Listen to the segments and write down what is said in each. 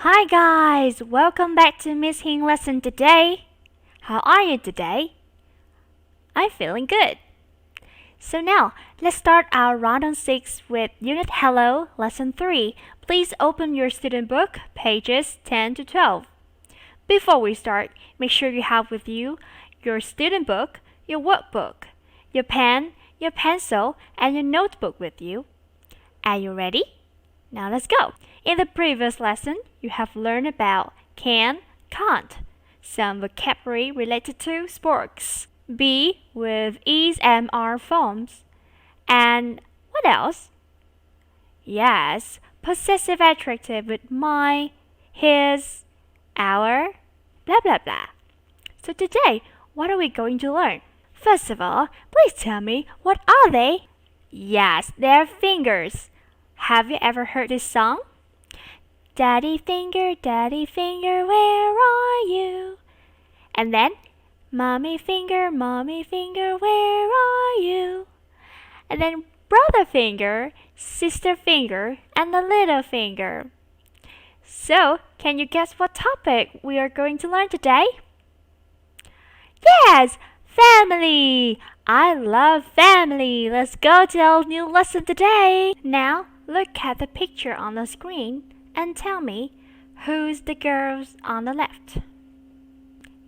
Hi guys, welcome back to Miss Hing lesson today. How are you today? I'm feeling good. So now, let's start our round on 6 with Unit Hello, Lesson 3. Please open your student book, pages 10 to 12. Before we start, make sure you have with you your student book, your workbook, your pen, your pencil, and your notebook with you. Are you ready? Now let's go. In the previous lesson, you have learned about can, can't, some vocabulary related to sports, be with is and are forms, and what else? Yes, possessive adjective with my, his, our, blah blah blah. So today, what are we going to learn? First of all, please tell me, what are they? Yes, they're fingers. Have you ever heard this song? Daddy finger, where are you? And then, mommy finger, where are you? And then brother finger, sister finger, and the little finger. So, can you guess what topic we are going to learn today? Yes, family! I love family! Let's go to our new lesson today! Now, look at the picture on the screen and tell me, who's the girl on the left?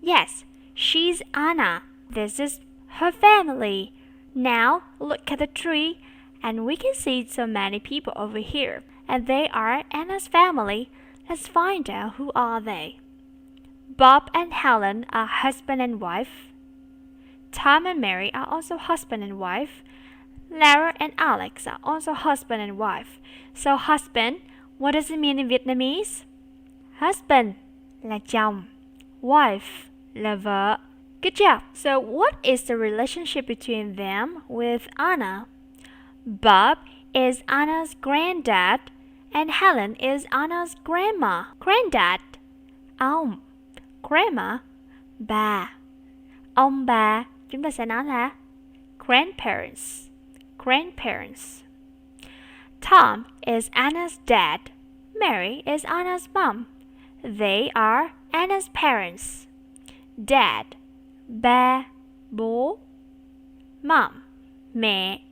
Yes, she's Anna. This is her family. Now, look at the tree and we can see so many people over here. And they are Anna's family. Let's find out who are they. Bob and Helen are husband and wife. Tom and Mary are also husband and wife. Lara and Alex are also husband and wife. So husband, what does it mean in Vietnamese? Husband là chồng, wife là vợ. Good job. So what is the relationship between them with Anna? Bob is Anna's granddad and Helen is Anna's grandma. Granddad, ông. Grandma, bà. Ông bà, chúng ta sẽ nói là grandparents. Grandparents. Tom is Anna's dad. Mary is Anna's mom. They are Anna's parents. Dad, ba, bố. Mom, mẹ.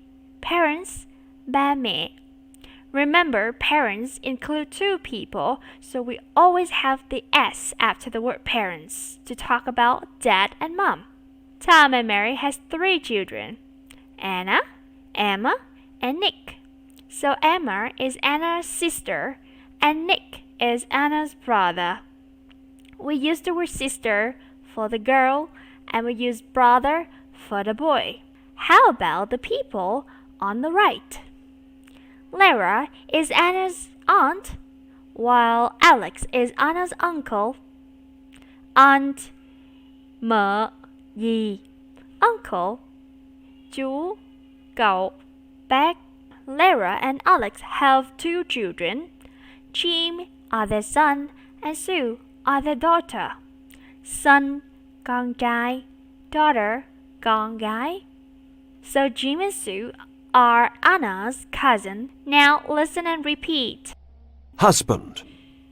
Parents, ba mẹ. Remember, parents include two people, so we always have the S after the word parents to talk about dad and mom. Tom and Mary has 3 children, Anna, Emma, and Nick. So Emma is Anna's sister, and Nick is Anna's brother. We use the word sister for the girl, and we use brother for the boy. How about the people on the right? Lara is Anna's aunt, while Alex is Anna's uncle. Aunt, mợ, dì. Uncle, chú, cậu, bác. Lara and Alex have 2 children. Jim are their son and Sue are their daughter. Son, con trai. Daughter, con gái. So Jim and Sue are Anna's cousin. Now listen and repeat. Husband,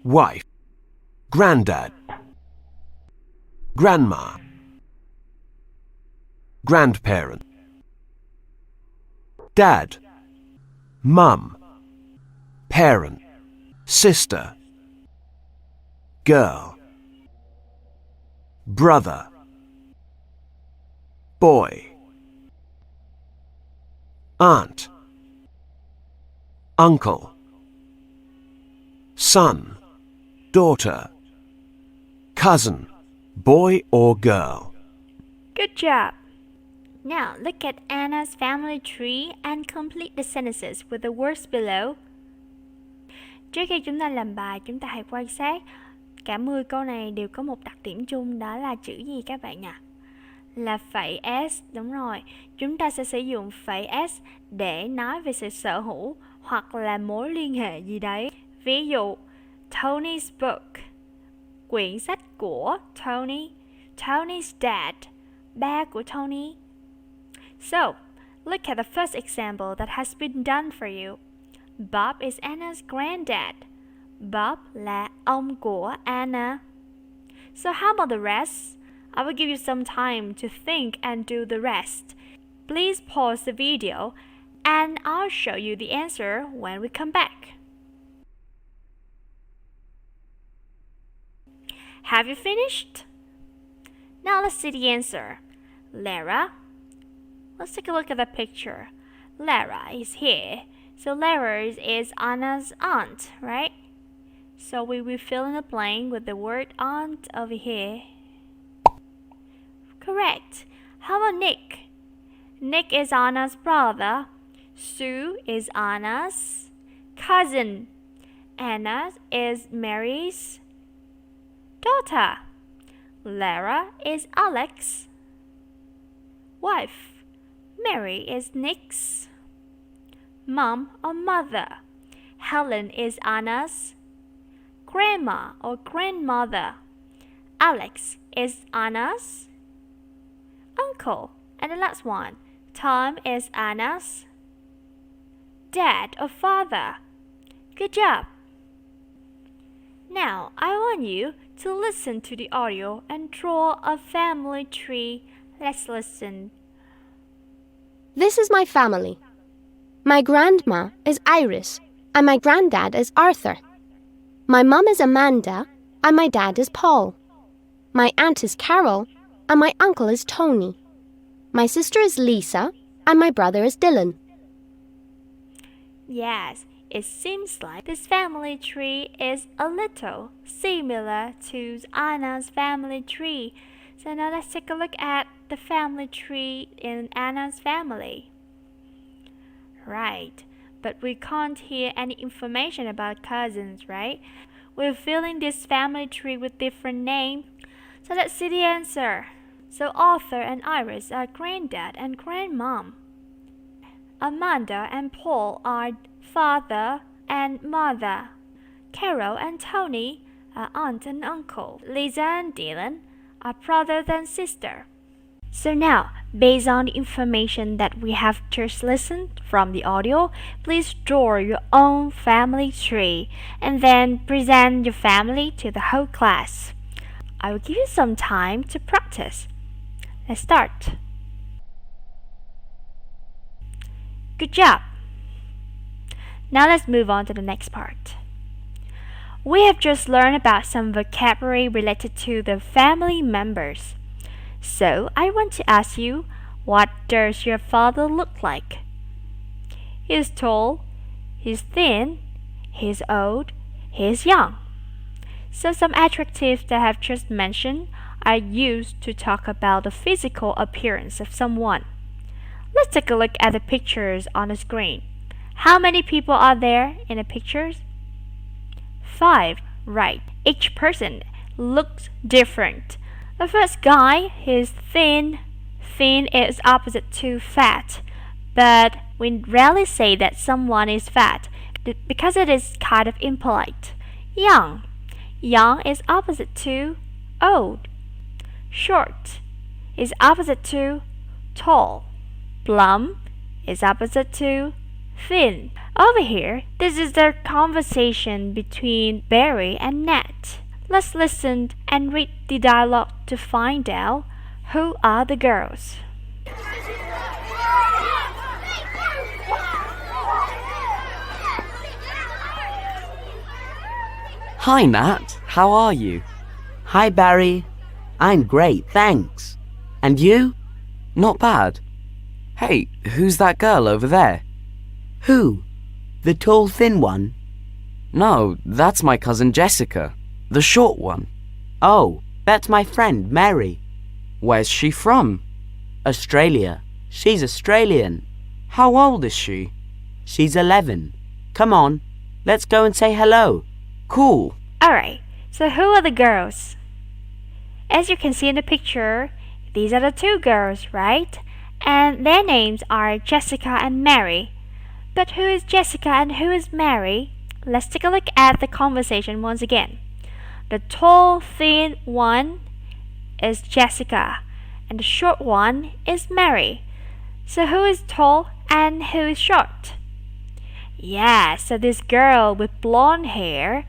wife, granddad, grandma, grandparent, dad, mum, parent, sister, girl, brother, boy, aunt, uncle, son, daughter, cousin, boy or girl. Good job. Now look at Anna's family tree and complete the sentences with the words below. Trước khi chúng ta làm bài, chúng ta hãy quan sát. Cả 10 câu này đều có một đặc điểm chung, đó là chữ gì các bạn nhỉ? Là phẩy S, đúng rồi. Chúng ta sẽ sử dụng phẩy S để nói về sự sở hữu hoặc là mối liên hệ gì đấy. Ví dụ, Tony's book, quyển sách của Tony. Tony's dad, ba của Tony. So, look at the first example that has been done for you. Bob is Anna's granddad. Bob là ông của Anna. So how about the rest? I will give you some time to think and do the rest. Please pause the video and I'll show you the answer when we come back. Have you finished? Now let's see the answer. Lara. Let's take a look at the picture. Lara is here. So Lara is Anna's aunt, right? So we will fill in the blank with the word aunt over here. Correct. How about Nick? Nick is Anna's brother. Sue is Anna's cousin. Anna is Mary's daughter. Lara is Alex's wife. Mary is Nick's mom or mother. Helen is Anna's grandma or grandmother. Alex is Anna's uncle. And the last one, Tom is Anna's dad or father. Good job. Now I want you to listen to the audio and draw a family tree. Let's listen. This is my family. My grandma is Iris, and my granddad is Arthur. My mum is Amanda, and my dad is Paul. My aunt is Carol, and my uncle is Tony. My sister is Lisa, and my brother is Dylan. Yes, it seems like this family tree is a little similar to Anna's family tree. So now let's take a look at the family tree in Anna's family. Right, but we can't hear any information about cousins, right? We're filling this family tree with different names. So let's see the answer. So Arthur and Iris are granddad and grandmom. Amanda and Paul are father and mother. Carol and Tony are aunt and uncle. Lisa and Dylan are brother and sister. So now, based on the information that we have just listened from the audio, please draw your own family tree and then present your family to the whole class. I will give you some time to practice. Let's start. Good job. Now let's move on to the next part. We have just learned about some vocabulary related to the family members. So I want to ask you, what does your father look like? He's tall, he's thin, he's old, he's young. So some adjectives that I have just mentioned are used to talk about the physical appearance of someone. Let's take a look at the pictures on the screen. How many people are there in the pictures? 5, right. Each person looks different. The first guy is thin. Thin is opposite to fat, but we rarely say that someone is fat because it is kind of impolite. Young. Young is opposite to old. Short is opposite to tall. Plump is opposite to thin. Over here, this is the conversation between Barry and Nat. Let's listen and read the dialogue to find out who are the girls. Hi Nat, how are you? Hi Barry, I'm great, thanks. And you? Not bad. Hey, who's that girl over there? Who? The tall thin one? No, that's my cousin Jessica, the short one. Oh, that's my friend Mary. Where's she from? Australia. She's Australian. How old is she? She's 11. Come on, let's go and say hello. Cool. Alright, so who are the girls? As you can see in the picture, these are the two girls, right? And their names are Jessica and Mary. But who is Jessica and who is Mary? Let's take a look at the conversation once again. The tall, thin one is Jessica, and the short one is Mary. So who is tall and who is short? Yeah, so this girl with blonde hair,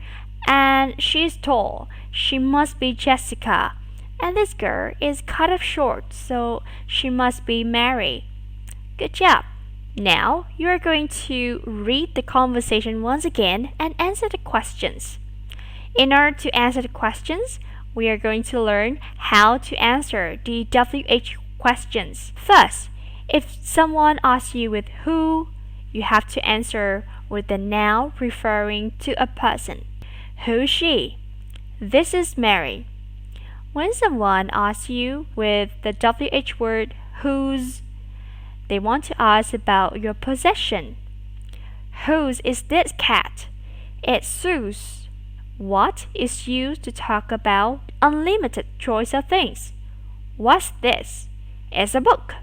and she's tall. She must be Jessica. And this girl is kind of short, so she must be Mary. Good job. Now you are going to read the conversation once again and answer the questions. In order to answer the questions, we are going to learn how to answer the WH questions. First, if someone asks you with who, you have to answer with the noun referring to a person. Who's she? This is Mary. When someone asks you with the WH word whose, they want to ask about your possession. Whose is this cat? It's Sue's. What is used to talk about unlimited choice of things? What's this? It's a book.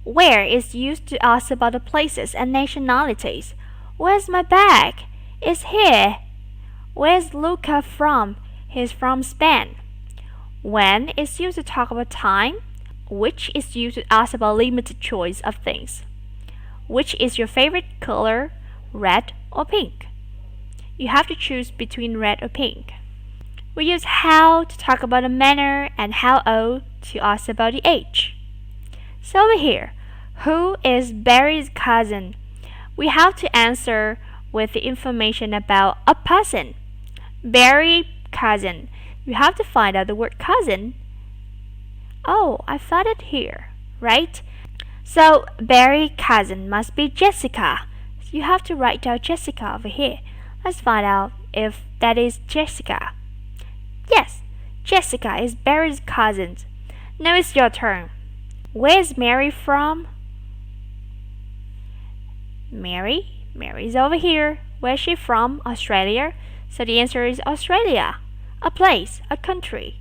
Where is used to ask about the places and nationalities. Where's my bag? It's here. Where's Luca from? He's from Spain. When is used to talk about time. Which is used to ask about limited choice of things. Which is your favorite color, red or pink? You have to choose between red or pink. We use how to talk about the manner and how old to ask about the age. So over here, who is Barry's cousin? We have to answer with the information about a person. Barry cousin. You have to find out the word cousin. Oh, I found it here, right? So Barry cousin must be Jessica. So you have to write down Jessica over here. Let's find out if that is Jessica. Yes, Jessica is Barry's cousin. Now it's your turn. Where's Mary from? Mary's over here. Where's she from? Australia. So the answer is Australia. A place, a country.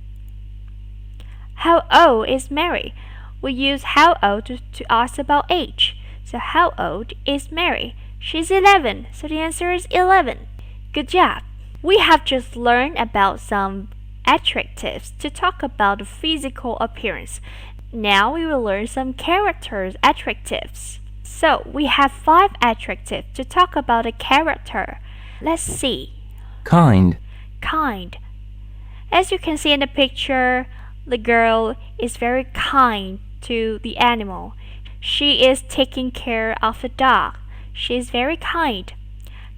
How old is Mary? We use how old to ask about age. So how old is Mary? She's 11. So the answer is 11. Good job. We have just learned about some adjectives to talk about the physical appearance. Now we will learn some characters adjectives. So we have 5 adjectives to talk about a character. Let's see. Kind. Kind. As you can see in the picture, the girl is very kind to the animal. She is taking care of the dog. She is very kind.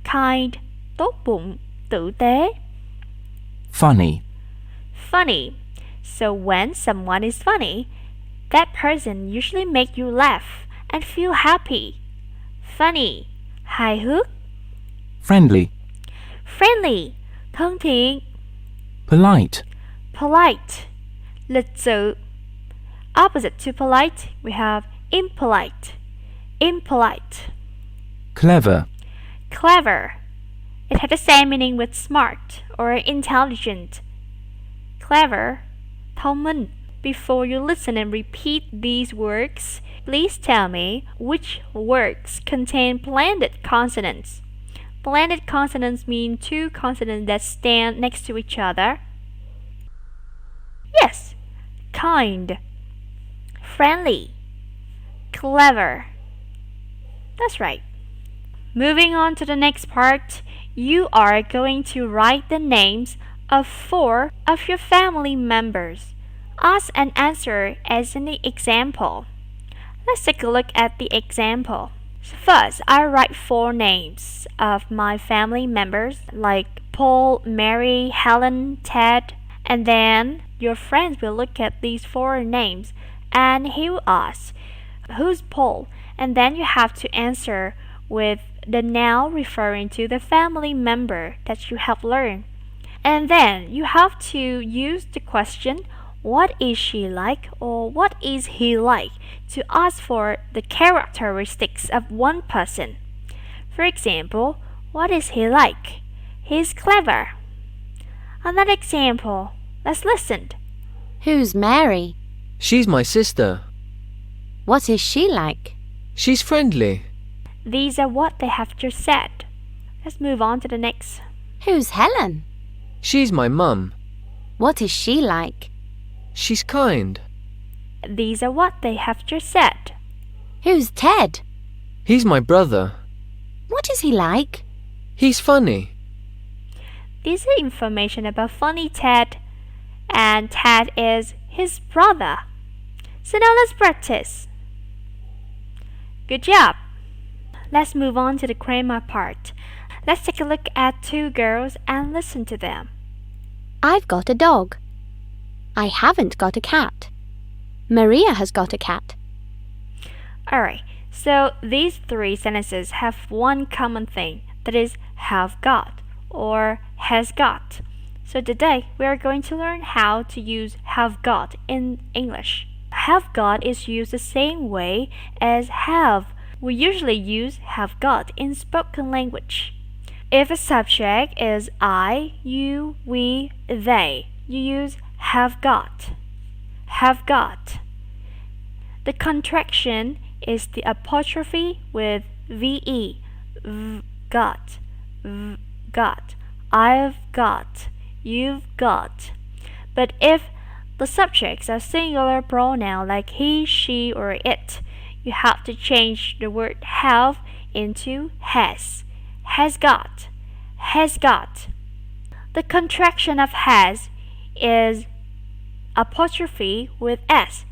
Kind, tốt bụng, tử tế. Funny. Funny. So when someone is funny, that person usually make you laugh and feel happy. Funny. Hài hước. Friendly. Friendly. Thân thiện. Polite. Polite. Lịch sự. Opposite to polite, we have impolite. Impolite. Clever. Clever. It had the same meaning with smart or intelligent. Clever. Thông minh. Before you listen and repeat these words, please tell me which words contain blended consonants. Blended consonants mean 2 consonants that stand next to each other. Yes. Kind. Friendly. Clever. That's right. Moving on to the next part, you are going to write the names of 4 of your family members. Ask and answer as in the example. Let's take a look at the example. So first, I write 4 names of my family members like Paul, Mary, Helen, Ted, and then your friends will look at these 4 names and he will ask, who's Paul? And then you have to answer with the noun referring to the family member that you have learned. And then you have to use the question, what is she like or what is he like, to ask for the characteristics of one person. For example, what is he like? He's clever. Another example. Let's listen. Who's Mary? She's my sister. What is she like? She's friendly. These are what they have just said. Let's move on to the next. Who's Helen? She's my mum. What is she like? She's kind. These are what they have just said. Who's Ted? He's my brother. What What is he like? He's funny. This is information about funny Ted, and Ted is his brother. So now let's practice. Good job. Let's move on to the grammar part. Let's take a look at two girls and listen to them. I've got a dog. I haven't got a cat. Maria has got a cat. Alright, so these three sentences have one common thing, that is, have got or has got. So today we are going to learn how to use have got in English. Have got is used the same way as have. We usually use have got in spoken language. If a subject is I, you, we, they, you use have got. Have got. The contraction is the apostrophe with ve. Got. Got. I've got. You've got. But if the subjects are singular pronoun like he, she, or it, you have to change the word have into has. Has got. Has got. The contraction of has is apostrophe with s.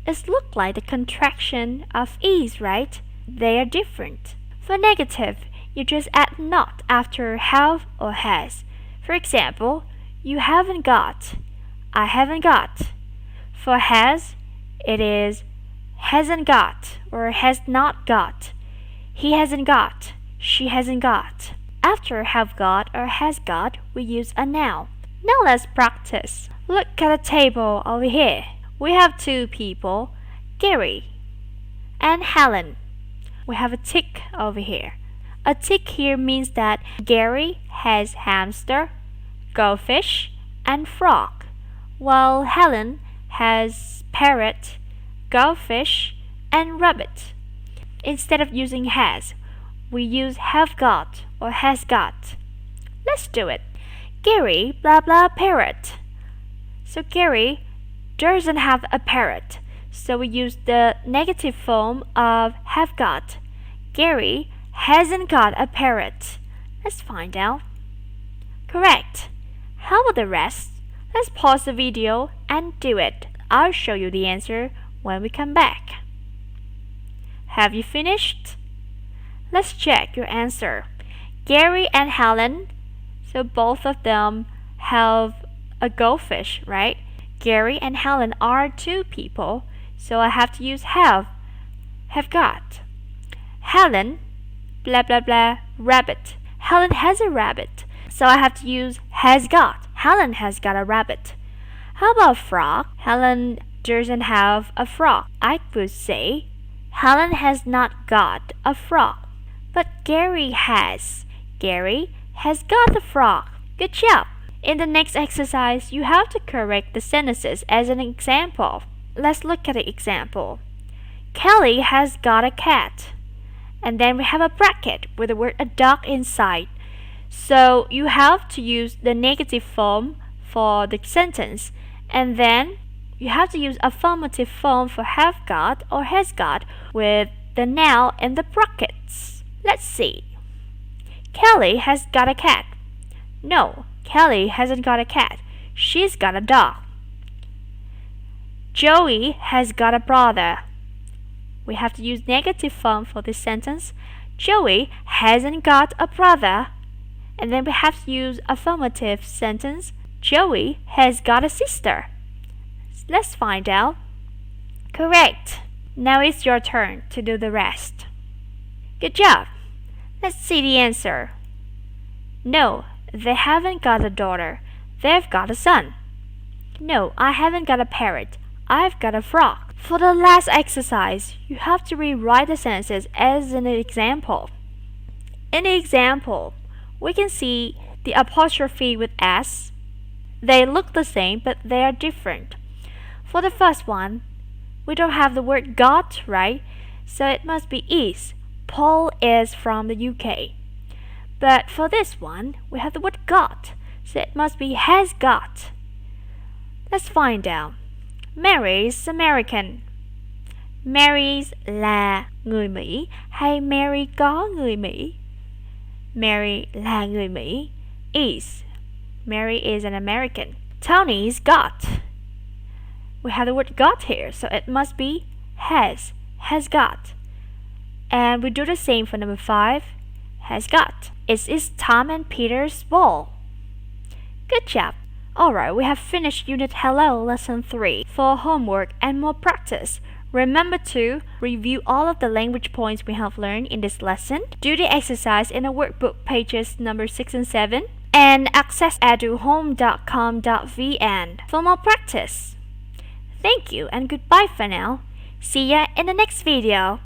It looks like the contraction of is, right? They are different. For negative, you just add not after have or has. For example, you haven't got. I haven't got. For has, it is hasn't got or has not got. He hasn't got. She hasn't got. After have got or has got, we use a noun. Now let's practice. Look at the table over here. We have two people, Gary and Helen. We have a tick over here. A tick here means that Gary has hamster, goldfish, and frog, while Helen has parrot, goldfish, and rabbit. Instead of using has, we use have got or has got. Let's do it. Gary blah blah parrot. So Gary doesn't have a parrot, so we use the negative form of have got. Gary hasn't got a parrot. Let's find out. Correct. How about the rest? Let's pause the video and do it. I'll show you the answer when we come back. Have you finished? Let's check your answer. Gary and Helen, so both of them have a goldfish, right? Gary and Helen are two people, so I have to use have got. Helen, blah blah blah, rabbit. Helen has a rabbit, so I have to use has got. Helen has got a rabbit. How about frog? Helen doesn't have a frog. I would say Helen has not got a frog, but Gary has. Gary has got a frog. Good job! In the next exercise, you have to correct the sentences as an example. Let's look at the example. Kelly has got a cat. And then we have a bracket with the word a dog inside. So you have to use the negative form for the sentence. And then you have to use affirmative form for have got or has got with the noun in the brackets. Let's see. Kelly has got a cat. No, Kelly hasn't got a cat. She's got a dog. Joey has got a brother. We have to use negative form for this sentence. Joey hasn't got a brother. And then we have to use affirmative sentence. Joey has got a sister. Let's find out. Correct. Now it's your turn to do the rest. Good job. Let's see the answer. No, they haven't got a daughter. They've got a son. No, I haven't got a parrot. I've got a frog. For the last exercise, you have to rewrite the sentences as in the example. In the example, we can see the apostrophe with s. They look the same, but they are different. For the first one, we don't have the word got, right? So it must be is. Paul is from the UK. But for this one, we have the word got, so it must be has got. Let's find out. Mary's American. Mary's là người Mỹ hay Mary có người Mỹ? Mary là người Mỹ. Is. Mary is an American. Tony's got. We have the word got here, so it must be has. Has got. And we do the same for number 5. Has got. It's Tom and Peter's ball. Good job. Alright, we have finished Unit Hello Lesson 3. For homework and more practice, remember to review all of the language points we have learned in this lesson, do the exercise in the workbook pages number 6 and 7, and access eduhome.com.vn for more practice. Thank you and goodbye for now. See ya in the next video.